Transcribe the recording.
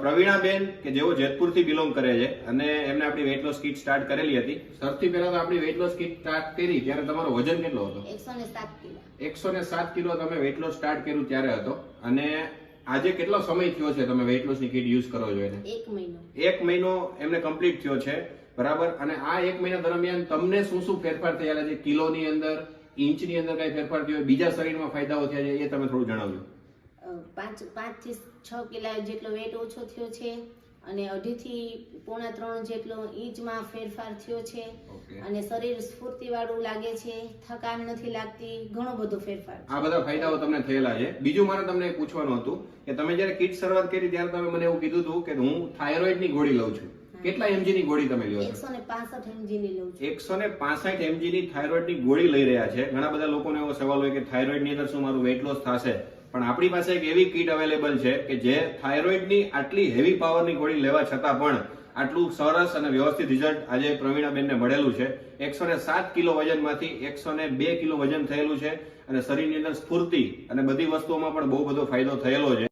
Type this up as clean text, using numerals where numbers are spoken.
પ્રવીણાબેન કે જેઓ જેતપુરથી બિલોંગ કરે છે અને એમને આપણી વેઇટ લોસ કિટ સ્ટાર્ટ કરેલી હતી. સૌથી પહેલા તો આપણી વેઇટ લોસ કિટ સ્ટાર્ટ કરી ત્યારે તમારો વજન કેટલો હતો? 107 કિલો. 107 કિલો તમે વેઇટ લોસ સ્ટાર્ટ કર્યું ત્યારે હતો. અને આજે કેટલો સમય થયો છે તમે વેઇટ લોસ ની કિટ યુઝ કરો છો એને? 1 મહિનો. 1 મહિનો એમને કમ્પ્લીટ થયો છે, બરાબર. અને આ 1 મહિના દરમિયાન તમને શું શું ફેરફાર થયેલા છે? કિલોની અંદર, ઇંચની અંદર કઈ ફેરફાર થયો, બીજા શરીરમાં ફાયદાઓ થયા છે, એ તમે થોડું જણાવજો. 5 થી 6 કિલો જેટલો વેટ ઓછો થયો છે અને 2.5 થી 3 જેટલો ઇંચમાં ફેરફાર થયો છે. અને શરીર સ્ફૂર્તિવાળું લાગે છે, થકાન નથી લાગતી, ઘણો બધો ફેરફાર. આ બધા ફાયદાઓ તમને થયેલા છે. બીજું મારે તમને પૂછવાનું હતું કે તમે જયારે કિટ શરૂઆત કરી ત્યારે તમે મને એવું કીધું હતું કે હું થાઇરોઇડ ની ગોળી લઉં છું. કેટલા એમજી ની ગોળી તમે લ્યો છો? 165 એમજી ની લઉં છું. 165 એમજી ની થાઇરોઇડ ની ગોળી લઈ રહ્યા છે. ઘણા બધા લોકોને એવો સવાલ હોય કે થાઇરોઇડ ની અંદર શું મારું વેઇટ લોસ થશે? પણ આપણી પાસે એક એવી કીટ અવેલેબલ છે કે જે થાઇરોઇડ ની આટલી હેવી પાવરની ગોળી લેવા છતાં પણ આટલું સરસ અને વ્યવસ્થિત રિઝલ્ટ આજે પ્રવીણાબેનને મળેલું છે. 107 કિલો વજનમાંથી 102 કિલો વજન થયેલું છે અને શરીરની અંદર સ્ફૂર્તિ અને બધી વસ્તુઓમાં પણ બહુ બધો ફાયદો થયેલો છે.